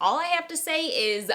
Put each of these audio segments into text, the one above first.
All I have to say is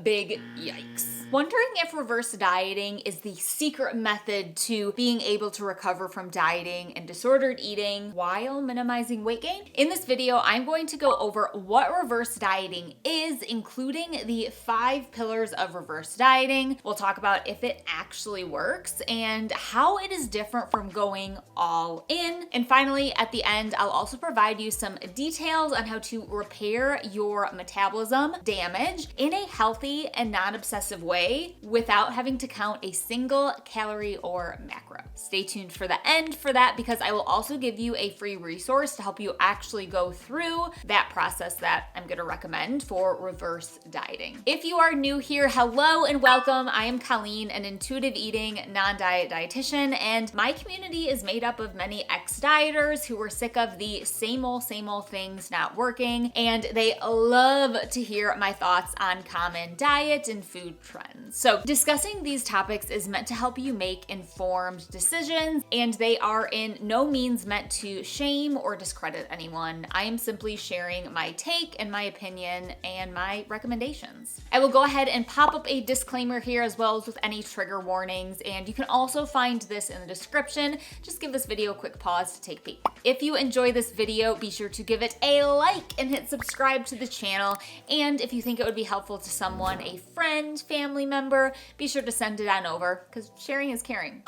big yikes. Wondering if reverse dieting is the secret method to being able to recover from dieting and disordered eating while minimizing weight gain? In this video, I'm going to go over what reverse dieting is, including the 5 pillars of reverse dieting. We'll talk about if it actually works and how it is different from going all in. And finally, at the end, I'll also provide you some details on how to repair your metabolism damage in a healthy and non-obsessive way without having to count a single calorie or macro. Stay tuned for the end for that, because I will also give you a free resource to help you actually go through that process that I'm going to recommend for reverse dieting. If you are new here, hello and welcome. I am Colleen, an intuitive eating non-diet dietitian, and my community is made up of many ex-dieters who were sick of the same old things not working, and they love to hear my thoughts on common diet and food trends. So discussing these topics is meant to help you make informed decisions, and they are in no means meant to shame or discredit anyone. I am simply sharing my take and my opinion and my recommendations. I will go ahead and pop up a disclaimer here, as well as with any trigger warnings, and you can also find this in the description. Just give this video a quick pause to take a peek. If you enjoy this video, be sure to give it a like and hit subscribe to the channel, and if you think it would be helpful to someone, a friend, family member, be sure to send it on over, because sharing is caring.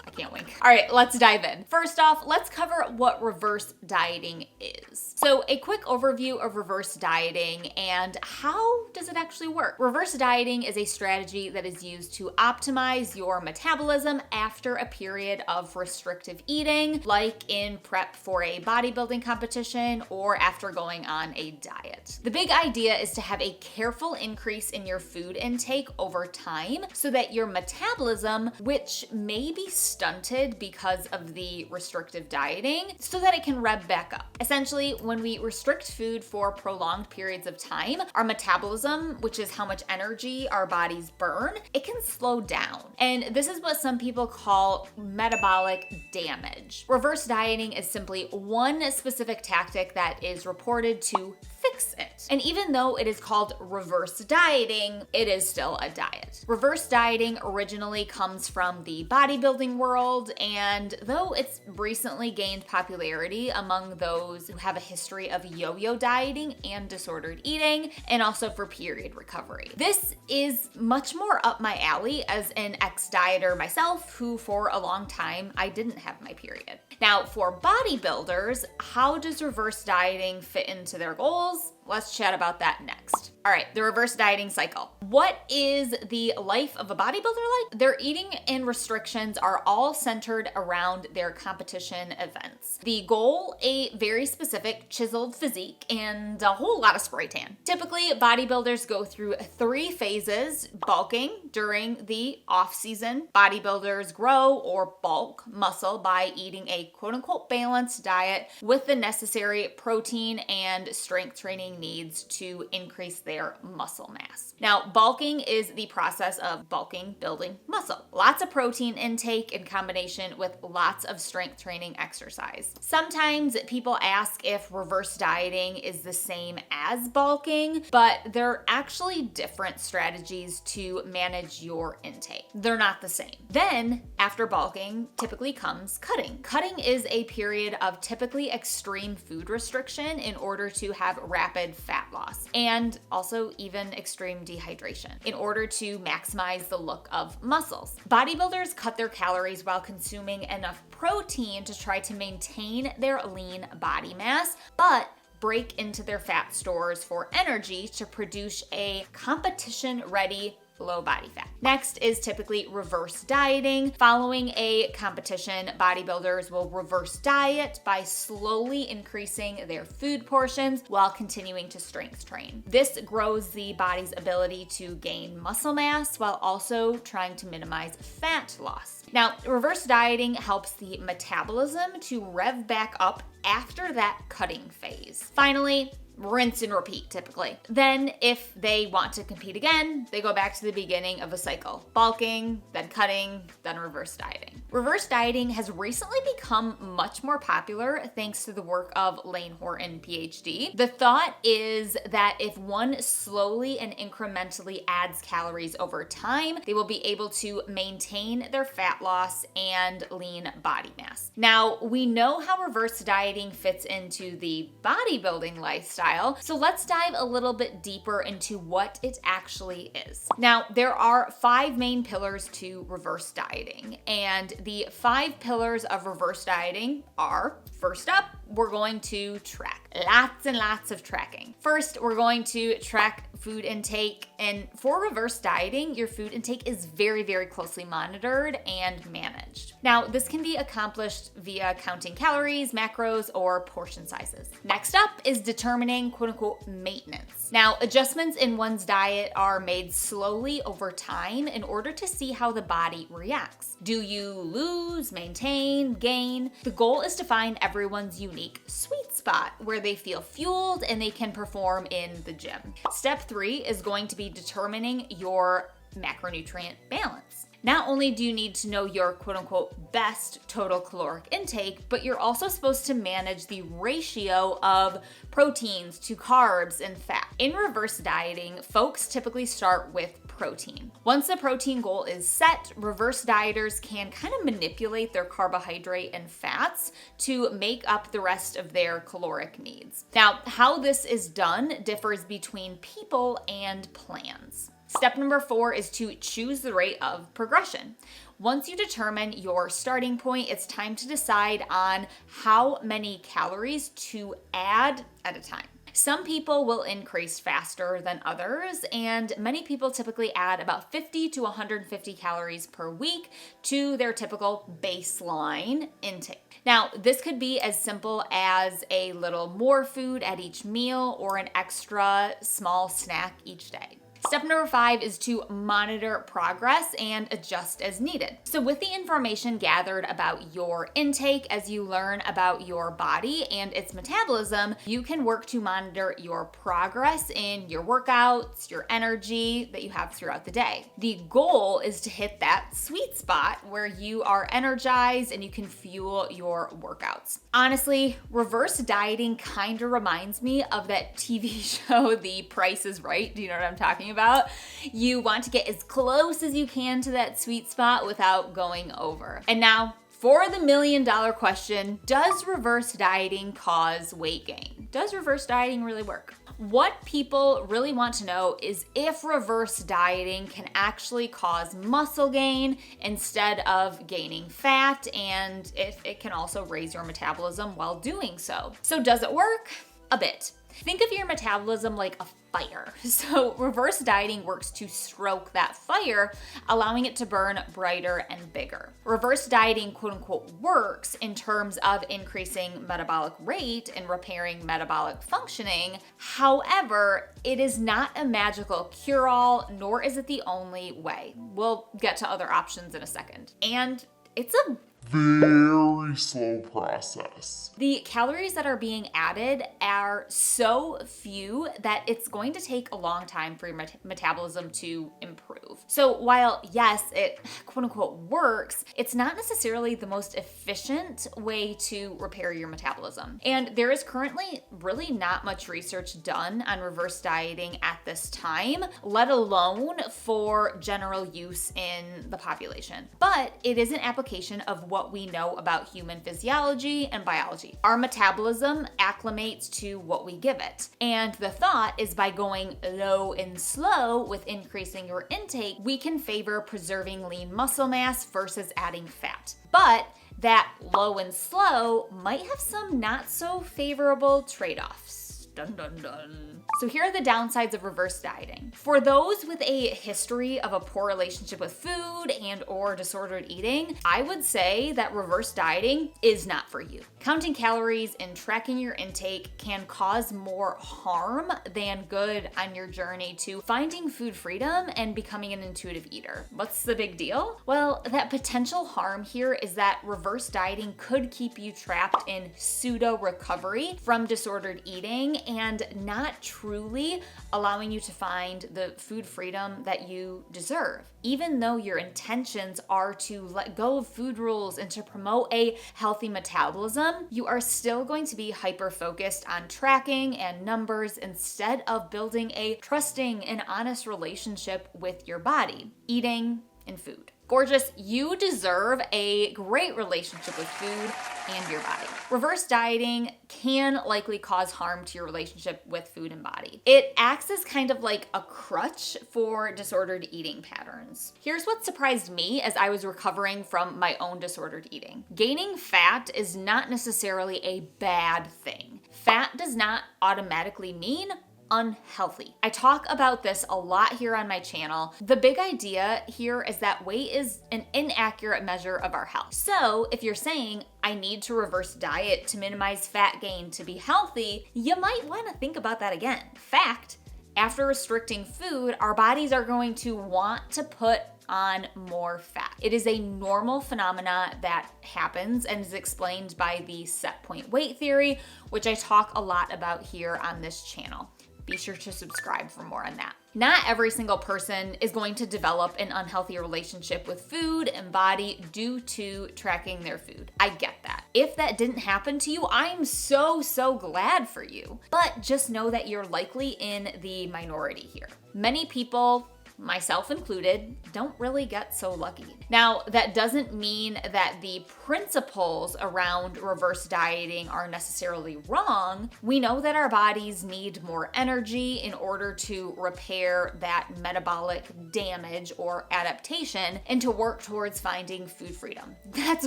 I can't wink. All right, let's dive in. First off, let's cover what reverse dieting is. So a quick overview of reverse dieting and how does it actually work. Reverse dieting is a strategy that is used to optimize your metabolism after a period of restrictive eating, like in prep for a bodybuilding competition or after going on a diet. The big idea is to have a careful increase in your food intake over time so that your metabolism, which may be stunted because of the restrictive dieting, so that it can rev back up. Essentially, when we restrict food for prolonged periods of time, our metabolism, which is how much energy our bodies burn, it can slow down. And this is what some people call metabolic damage. Reverse dieting is simply one specific tactic that is reported to fix it. And even though it is called reverse dieting, it is still a diet. Reverse dieting originally comes from the bodybuilding world, and though it's recently gained popularity among those who have a history of yo-yo dieting and disordered eating, and also for period recovery. This is much more up my alley as an ex-dieter myself, who for a long time I didn't have my period. Now, for bodybuilders, how does reverse dieting fit into their goals? Let's chat about that next. All right, the reverse dieting cycle. What is the life of a bodybuilder like? Their eating and restrictions are all centered around their competition events. The goal, a very specific chiseled physique and a whole lot of spray tan. Typically, bodybuilders go through 3 phases: bulking during the off season. Bodybuilders grow or bulk muscle by eating a quote unquote balanced diet with the necessary protein and strength training needs to increase their muscle mass. Now, bulking is the process of bulking, building muscle. Lots of protein intake in combination with lots of strength training exercise. Sometimes people ask if reverse dieting is the same as bulking, but they're actually different strategies to manage your intake. They're not the same. Then, after bulking, typically comes cutting. Cutting is a period of typically extreme food restriction in order to have rapid fat loss, and also even extreme dehydration in order to maximize the look of muscles. Bodybuilders cut their calories while consuming enough protein to try to maintain their lean body mass, but break into their fat stores for energy to produce a competition-ready low body fat. Next is typically reverse dieting. Following a competition, bodybuilders will reverse diet by slowly increasing their food portions while continuing to strength train. This grows the body's ability to gain muscle mass while also trying to minimize fat loss. Now, reverse dieting helps the metabolism to rev back up after that cutting phase. Finally, rinse and repeat typically. Then if they want to compete again, they go back to the beginning of a cycle. Bulking, then cutting, then reverse dieting. Reverse dieting has recently become much more popular thanks to the work of Lane Horton, PhD. The thought is that if one slowly and incrementally adds calories over time, they will be able to maintain their fat loss and lean body mass. Now, we know how reverse dieting fits into the bodybuilding lifestyle, so let's dive a little bit deeper into what it actually is. Now, there are 5 main pillars to reverse dieting, and the 5 pillars of reverse dieting are, first up, we're going to track. Lots and lots of tracking. First, we're going to track food intake, and for reverse dieting, your food intake is very, very closely monitored and managed. Now, this can be accomplished via counting calories, macros, or portion sizes. Next up is determining quote-unquote maintenance. Now, adjustments in one's diet are made slowly over time in order to see how the body reacts. Do you lose, maintain, gain? The goal is to find everyone's unique sweet spot where they feel fueled and they can perform in the gym. Step 3 is going to be determining your macronutrient balance. Not only do you need to know your quote-unquote best total caloric intake, but you're also supposed to manage the ratio of proteins to carbs and fat. In reverse dieting, folks typically start with protein. Once the protein goal is set, reverse dieters can kind of manipulate their carbohydrate and fats to make up the rest of their caloric needs. Now, how this is done differs between people and plans. Step number 4 is to choose the rate of progression. Once you determine your starting point, it's time to decide on how many calories to add at a time. Some people will increase faster than others, and many people typically add about 50 to 150 calories per week to their typical baseline intake. Now, this could be as simple as a little more food at each meal or an extra small snack each day. Step number 5 is to monitor progress and adjust as needed. So with the information gathered about your intake, as you learn about your body and its metabolism, you can work to monitor your progress in your workouts, your energy that you have throughout the day. The goal is to hit that sweet spot where you are energized and you can fuel your workouts. Honestly, reverse dieting kind of reminds me of that TV show, The Price is Right. Do you know what I'm talking about? You want to get as close as you can to that sweet spot without going over. And now, for the $1 million question, does reverse dieting cause weight gain? Does reverse dieting really work? What people really want to know is if reverse dieting can actually cause muscle gain instead of gaining fat, and if it can also raise your metabolism while doing so. So does it work? A bit. Think of your metabolism like a fire. So reverse dieting works to stroke that fire, allowing it to burn brighter and bigger. Reverse dieting, quote unquote, works in terms of increasing metabolic rate and repairing metabolic functioning. However, it is not a magical cure-all, nor is it the only way. We'll get to other options in a second. And it's a very slow process. The calories that are being added are so few that it's going to take a long time for your metabolism to improve. So while yes, it quote unquote works, it's not necessarily the most efficient way to repair your metabolism. And there is currently really not much research done on reverse dieting at this time, let alone for general use in the population. But it is an application of what we know about human physiology and biology. Our metabolism acclimates to what we give it. And the thought is by going low and slow with increasing your intake, we can favor preserving lean muscle mass versus adding fat. But that low and slow might have some not so favorable trade-offs. Dun, dun, dun. So here are the downsides of reverse dieting. For those with a history of a poor relationship with food and or disordered eating, I would say that reverse dieting is not for you. Counting calories and tracking your intake can cause more harm than good on your journey to finding food freedom and becoming an intuitive eater. What's the big deal? Well, that potential harm here is that reverse dieting could keep you trapped in pseudo recovery from disordered eating and not truly allowing you to find the food freedom that you deserve. Even though your intentions are to let go of food rules and to promote a healthy metabolism, you are still going to be hyper-focused on tracking and numbers instead of building a trusting and honest relationship with your body, eating, and food. Gorgeous, you deserve a great relationship with food and your body. Reverse dieting can likely cause harm to your relationship with food and body. It acts as kind of like a crutch for disordered eating patterns. Here's what surprised me as I was recovering from my own disordered eating. Gaining fat is not necessarily a bad thing. Fat does not automatically mean unhealthy. I talk about this a lot here on my channel. The big idea here is that weight is an inaccurate measure of our health. So if you're saying, I need to reverse diet to minimize fat gain to be healthy, you might want to think about that again. Fact, after restricting food, our bodies are going to want to put on more fat. It is a normal phenomena that happens and is explained by the set point weight theory, which I talk a lot about here on this channel. Be sure to subscribe for more on that. Not every single person is going to develop an unhealthy relationship with food and body due to tracking their food. I get that. If that didn't happen to you, I'm so glad for you. But just know that you're likely in the minority here. Many people, myself included, don't really get so lucky. Now, that doesn't mean that the principles around reverse dieting are necessarily wrong. We know that our bodies need more energy in order to repair that metabolic damage or adaptation and to work towards finding food freedom. That's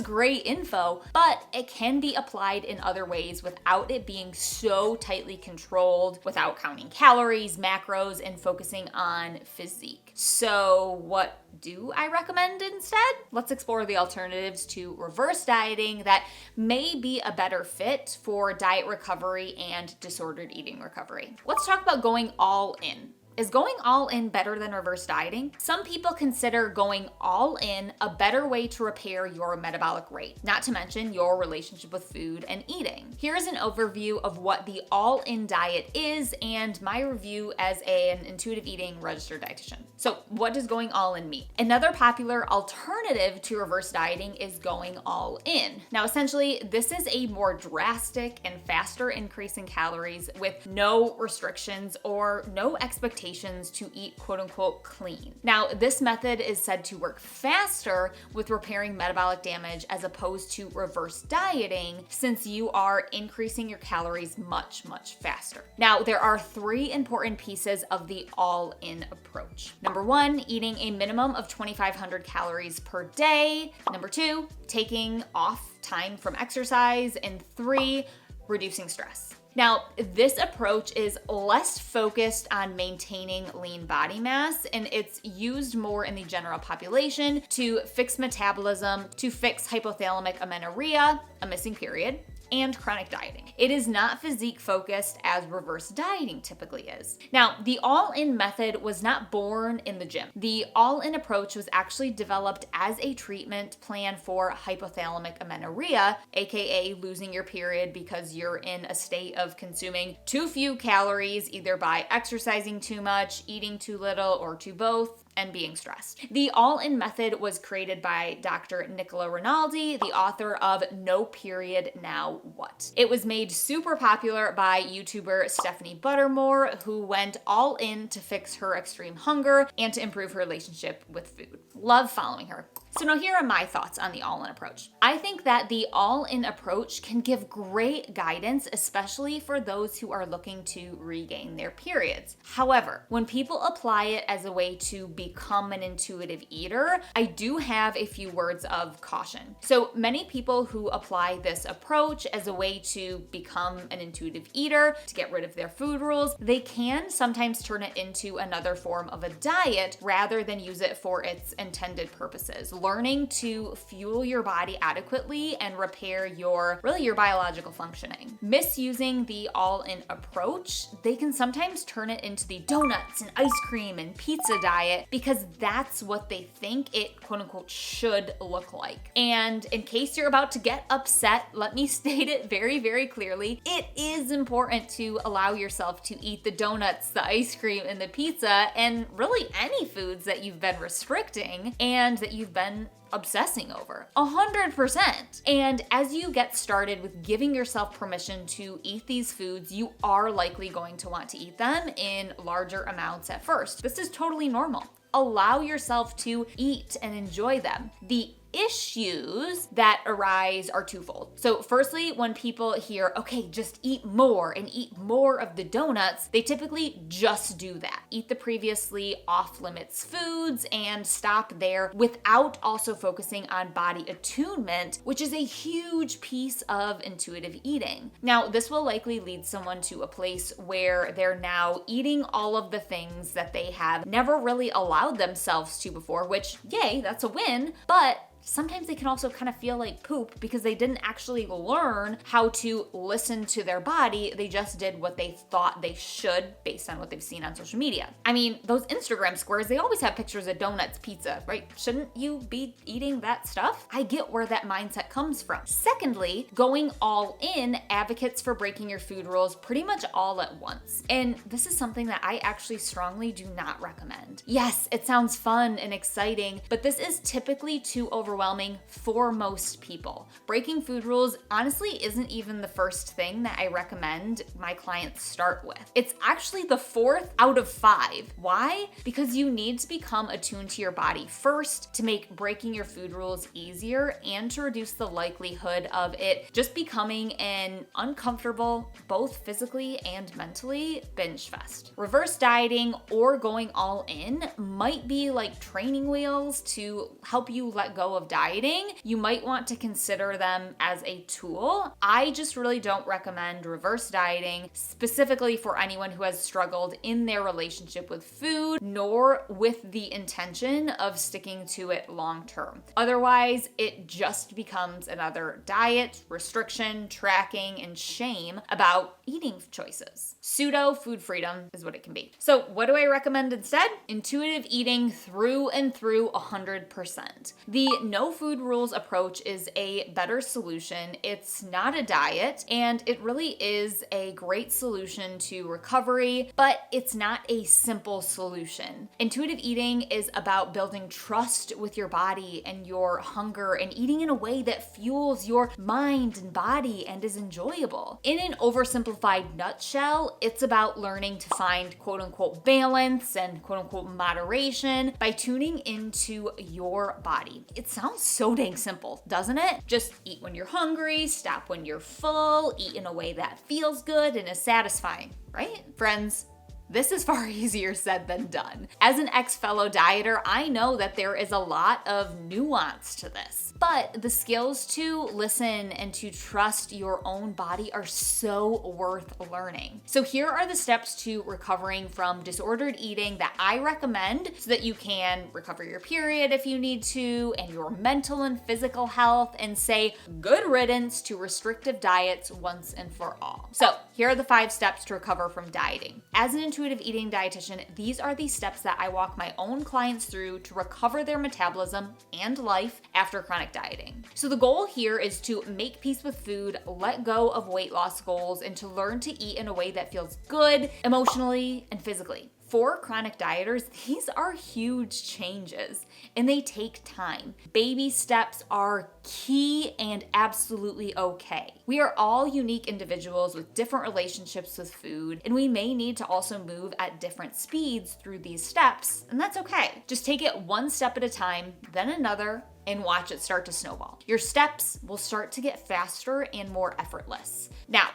great info, but it can be applied in other ways without it being so tightly controlled, without counting calories, macros, and focusing on physique. So what do I recommend instead? Let's explore the alternatives to reverse dieting that may be a better fit for diet recovery and disordered eating recovery. Let's talk about going all in. Is going all in better than reverse dieting? Some people consider going all in a better way to repair your metabolic rate, not to mention your relationship with food and eating. Here's an overview of what the all-in diet is and my review as an intuitive eating registered dietitian. So what does going all in mean? Another popular alternative to reverse dieting is going all in. Now, essentially, this is a more drastic and faster increase in calories with no restrictions or no expectations to eat quote unquote clean. Now, this method is said to work faster with repairing metabolic damage as opposed to reverse dieting, since you are increasing your calories much faster. Now, there are 3 important pieces of the all-in approach. Number 1, eating a minimum of 2,500 calories per day. Number 2, taking off time from exercise. And 3, reducing stress. Now, this approach is less focused on maintaining lean body mass, and it's used more in the general population to fix metabolism, to fix hypothalamic amenorrhea, a missing period, and chronic dieting. It is not physique focused as reverse dieting typically is. Now, the all-in method was not born in the gym. The all-in approach was actually developed as a treatment plan for hypothalamic amenorrhea, aka losing your period because you're in a state of consuming too few calories, either by exercising too much, eating too little, or to both, and being stressed. The all-in method was created by Dr. Nicola Rinaldi, the author of No Period Now What. It was made super popular by YouTuber Stephanie Buttermore, who went all in to fix her extreme hunger and to improve her relationship with food. Love following her. So now here are my thoughts on the all-in approach. I think that the all-in approach can give great guidance, especially for those who are looking to regain their periods. However, when people apply it as a way to become an intuitive eater, I do have a few words of caution. So many people who apply this approach as a way to become an intuitive eater, to get rid of their food rules, they can sometimes turn it into another form of a diet rather than use it for its intended purposes, learning to fuel your body adequately and repair your biological functioning. Misusing the all-in approach, they can sometimes turn it into the donuts and ice cream and pizza diet because that's what they think it quote unquote should look like. And in case you're about to get upset, let me state it very, very clearly. It is important to allow yourself to eat the donuts, the ice cream, and the pizza, and really any foods that you've been restricting and that you've been obsessing over. 100%. And as you get started with giving yourself permission to eat these foods, you are likely going to want to eat them in larger amounts at first. This is totally normal. Allow yourself to eat and enjoy them. The issues that arise are twofold. So firstly, when people hear, okay, just eat more and eat more of the donuts, they typically just do that. Eat the previously off-limits foods and stop there without also focusing on body attunement, which is a huge piece of intuitive eating. Now, this will likely lead someone to a place where they're now eating all of the things that they have never really allowed themselves to before, which, yay, that's a win, but sometimes they can also kind of feel like poop because they didn't actually learn how to listen to their body. They just did what they thought they should based on what they've seen on social media. I mean, those Instagram squares, they always have pictures of donuts, pizza, right? Shouldn't you be eating that stuff? I get where that mindset comes from. Secondly, going all in advocates for breaking your food rules pretty much all at once. And this is something that I actually strongly do not recommend. Yes, it sounds fun and exciting, but this is typically too overwhelming for most people. Breaking food rules honestly isn't even the first thing that I recommend my clients start with. It's actually the 4th out of 5. Why? Because you need to become attuned to your body first to make breaking your food rules easier and to reduce the likelihood of it just becoming an uncomfortable, both physically and mentally, binge fest. Reverse dieting or going all in might be like training wheels to help you let go of dieting. You might want to consider them as a tool. I just really don't recommend reverse dieting specifically for anyone who has struggled in their relationship with food, nor with the intention of sticking to it long term. Otherwise, it just becomes another diet, restriction, tracking, and shame about eating choices. Pseudo food freedom is what it can be. So what do I recommend instead? Intuitive eating through and through 100%. The no food rules approach is a better solution. It's not a diet, and it really is a great solution to recovery, but it's not a simple solution. Intuitive eating is about building trust with your body and your hunger and eating in a way that fuels your mind and body and is enjoyable. In an oversimplified nutshell, it's about learning to find quote unquote balance and quote unquote moderation by tuning into your body. It sounds so dang simple, doesn't it? Just eat when you're hungry, stop when you're full, eat in a way that feels good and is satisfying, right? Friends, this is far easier said than done. As an ex-fellow dieter, I know that there is a lot of nuance to this, but the skills to listen and to trust your own body are so worth learning. So here are the steps to recovering from disordered eating that I recommend so that you can recover your period if you need to, and your mental and physical health, and say good riddance to restrictive diets once and for all. So here are the 5 steps to recover from dieting. As an intuitive eating dietitian, these are the steps that I walk my own clients through to recover their metabolism and life after chronic dieting. So the goal here is to make peace with food, let go of weight loss goals, and to learn to eat in a way that feels good emotionally and physically. For chronic dieters, these are huge changes and they take time. Baby steps are key and absolutely okay. We are all unique individuals with different relationships with food, and we may need to also move at different speeds through these steps, and that's okay. Just take it one step at a time, then another, and watch it start to snowball. Your steps will start to get faster and more effortless. Now,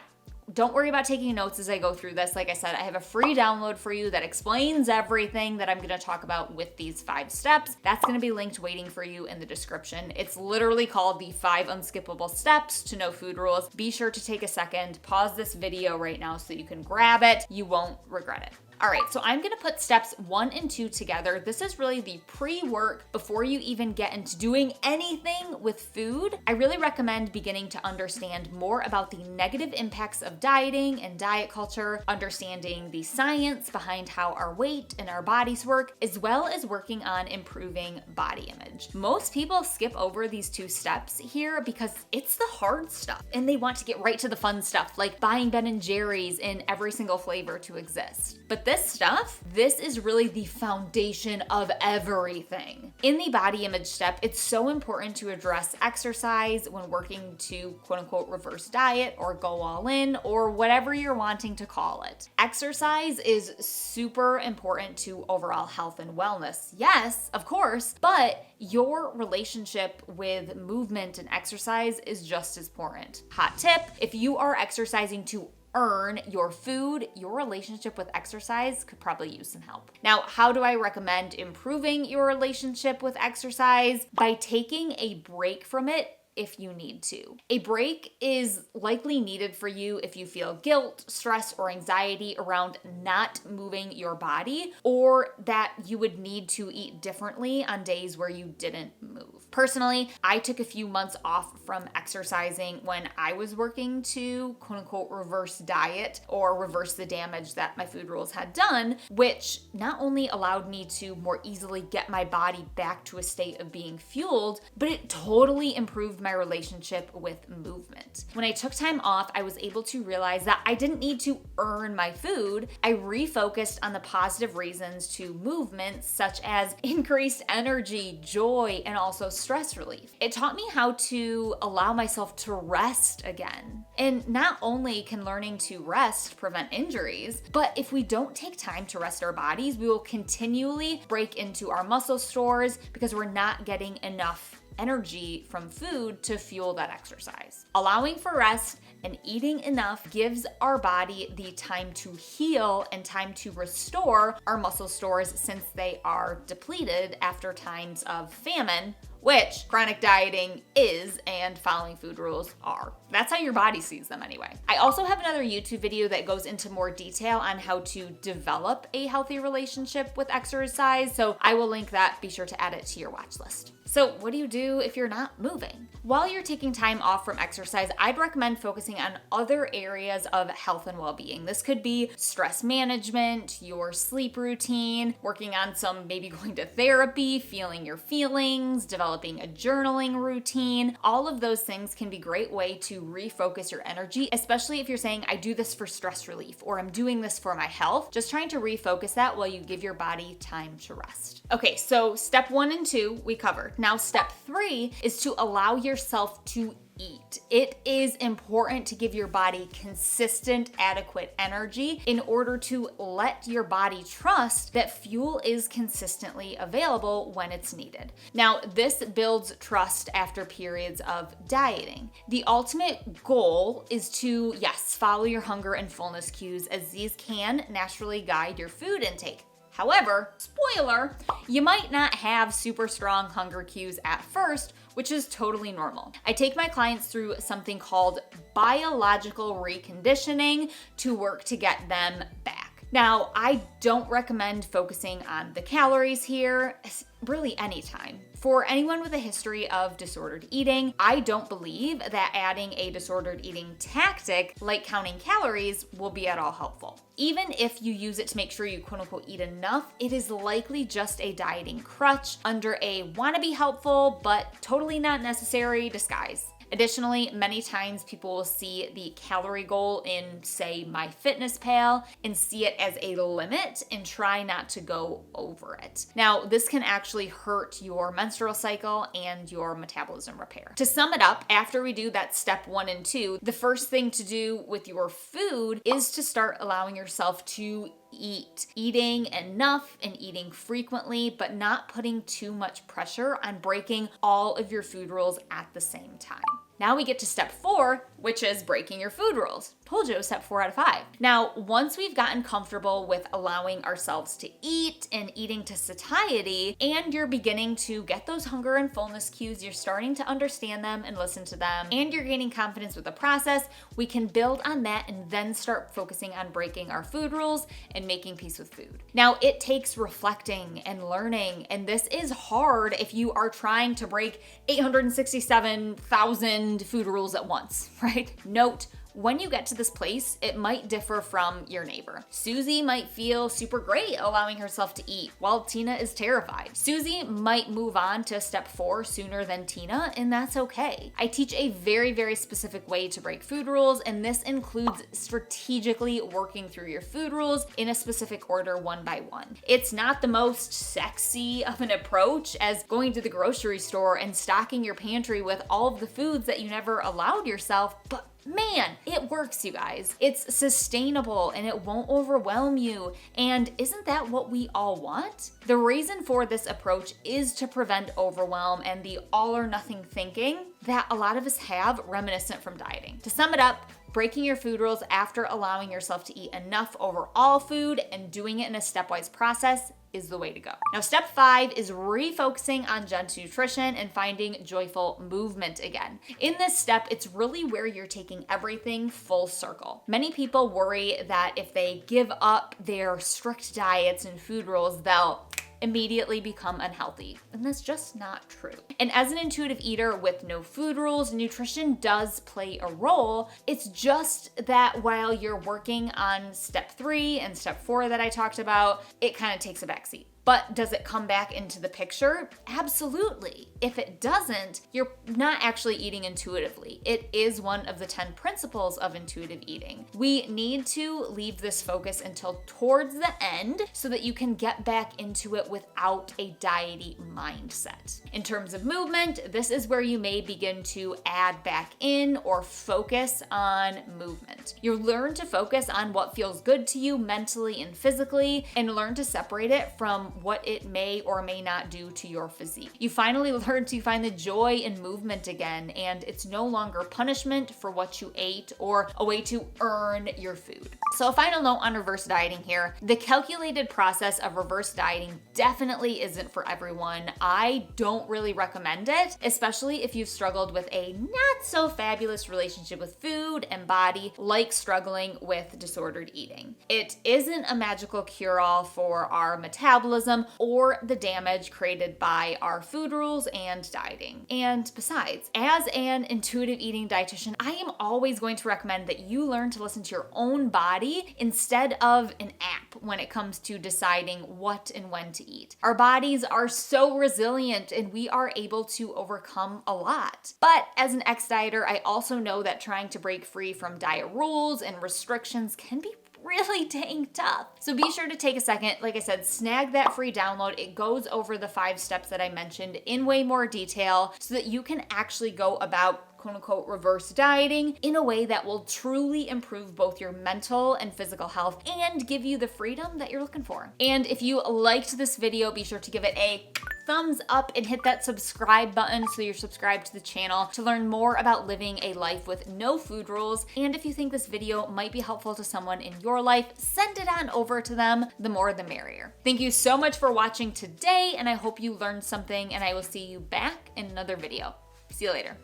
don't worry about taking notes as I go through this. Like I said, I have a free download for you that explains everything that I'm going to talk about with these 5 steps. That's going to be linked waiting for you in the description. It's literally called the 5 unskippable steps to no food rules. Be sure to take a second, pause this video right now so that you can grab it. You won't regret it. All right, so I'm gonna put steps 1 and 2 together. This is really the pre-work before you even get into doing anything with food. I really recommend beginning to understand more about the negative impacts of dieting and diet culture, understanding the science behind how our weight and our bodies work, as well as working on improving body image. Most people skip over these 2 steps here because it's the hard stuff and they want to get right to the fun stuff, like buying Ben & Jerry's in every single flavor to exist. But this stuff, this is really the foundation of everything. In the body image step, it's so important to address exercise when working to quote unquote reverse diet or go all in or whatever you're wanting to call it. Exercise is super important to overall health and wellness. Yes, of course, but your relationship with movement and exercise is just as important. Hot tip, if you are exercising to earn your food, your relationship with exercise could probably use some help. Now, how do I recommend improving your relationship with exercise? By taking a break from it if you need to. A break is likely needed for you if you feel guilt, stress, or anxiety around not moving your body, or that you would need to eat differently on days where you didn't move. Personally, I took a few months off from exercising when I was working to quote unquote reverse diet or reverse the damage that my food rules had done, which not only allowed me to more easily get my body back to a state of being fueled, but it totally improved my relationship with movement. When I took time off, I was able to realize that I didn't need to earn my food. I refocused on the positive reasons to movement, such as increased energy, joy, and also stress relief. It taught me how to allow myself to rest again. And not only can learning to rest prevent injuries, but if we don't take time to rest our bodies, we will continually break into our muscle stores because we're not getting enough energy from food to fuel that exercise. Allowing for rest and eating enough gives our body the time to heal and time to restore our muscle stores since they are depleted after times of famine, which chronic dieting is and following food rules are. That's how your body sees them anyway. I also have another YouTube video that goes into more detail on how to develop a healthy relationship with exercise, so I will link that. Be sure to add it to your watch list. So what do you do if you're not moving? While you're taking time off from exercise, I'd recommend focusing on other areas of health and well-being. This could be stress management, your sleep routine, working on maybe going to therapy, feeling your feelings, developing a journaling routine. All of those things can be a great way to refocus your energy, especially if you're saying, I do this for stress relief, or I'm doing this for my health. Just trying to refocus that while you give your body time to rest. Okay, so step 1 and 2 we covered. Now step 3 is to allow yourself to eat. It is important to give your body consistent, adequate energy in order to let your body trust that fuel is consistently available when it's needed. Now, this builds trust after periods of dieting. The ultimate goal is to, yes, follow your hunger and fullness cues, as these can naturally guide your food intake. However, spoiler, you might not have super strong hunger cues at first, which is totally normal. I take my clients through something called biological reconditioning to work to get them back. Now, I don't recommend focusing on the calories here, really anytime. For anyone with a history of disordered eating, I don't believe that adding a disordered eating tactic like counting calories will be at all helpful. Even if you use it to make sure you quote unquote eat enough, it is likely just a dieting crutch under a wanna be helpful but totally not necessary disguise. Additionally, many times people will see the calorie goal in, say, MyFitnessPal and see it as a limit and try not to go over it. Now, this can actually hurt your menstrual cycle and your metabolism repair. To sum it up, after we do that step 1 and 2, the first thing to do with your food is to start allowing yourself to eat. Eating enough and eating frequently, but not putting too much pressure on breaking all of your food rules at the same time. Now we get to step 4, which is breaking your food rules. Told you, step 4 out of 5. Now, once we've gotten comfortable with allowing ourselves to eat and eating to satiety, and you're beginning to get those hunger and fullness cues, you're starting to understand them and listen to them, and you're gaining confidence with the process, we can build on that and then start focusing on breaking our food rules and making peace with food. Now, it takes reflecting and learning, and this is hard if you are trying to break 867,000 food rules at once, right? Note, when you get to this place, it might differ from your neighbor. Susie might feel super great allowing herself to eat, while Tina is terrified. Susie might move on to step 4 sooner than Tina, and that's okay. I teach a very, very specific way to break food rules, and this includes strategically working through your food rules in a specific order one by one. It's not the most sexy of an approach as going to the grocery store and stocking your pantry with all of the foods that you never allowed yourself, but man, it works, you guys. It's sustainable and it won't overwhelm you. And isn't that what we all want? The reason for this approach is to prevent overwhelm and the all or nothing thinking that a lot of us have reminiscent from dieting. To sum it up, breaking your food rules after allowing yourself to eat enough overall food and doing it in a stepwise process is the way to go. Now, step 5 is refocusing on gentle nutrition and finding joyful movement again. In this step, it's really where you're taking everything full circle. Many people worry that if they give up their strict diets and food rules, they'll immediately become unhealthy. And that's just not true. And as an intuitive eater with no food rules, nutrition does play a role. It's just that while you're working on step 3 and step 4 that I talked about, it kind of takes a backseat. But does it come back into the picture? Absolutely. If it doesn't, you're not actually eating intuitively. It is one of the 10 principles of intuitive eating. We need to leave this focus until towards the end so that you can get back into it without a diety mindset. In terms of movement, this is where you may begin to add back in or focus on movement. You learn to focus on what feels good to you mentally and physically, and learn to separate it from what it may or may not do to your physique. You finally learn to find the joy in movement again, and it's no longer punishment for what you ate or a way to earn your food. So a final note on reverse dieting here. The calculated process of reverse dieting definitely isn't for everyone. I don't really recommend it, especially if you've struggled with a not so fabulous relationship with food and body, like struggling with disordered eating. It isn't a magical cure-all for our metabolism or the damage created by our food rules and dieting. And besides, as an intuitive eating dietitian, I am always going to recommend that you learn to listen to your own body instead of an app when it comes to deciding what and when to eat. Our bodies are so resilient and we are able to overcome a lot. But as an ex-dieter, I also know that trying to break free from diet rules and restrictions can be really dang tough. So be sure to take a second, like I said, snag that free download. It goes over the 5 steps that I mentioned in way more detail so that you can actually go about quote unquote reverse dieting in a way that will truly improve both your mental and physical health and give you the freedom that you're looking for. And if you liked this video, be sure to give it a thumbs up and hit that subscribe button so you're subscribed to the channel to learn more about living a life with no food rules. And if you think this video might be helpful to someone in your life, send it on over to them. The more the merrier. Thank you so much for watching today, and I hope you learned something, and I will see you back in another video. See you later.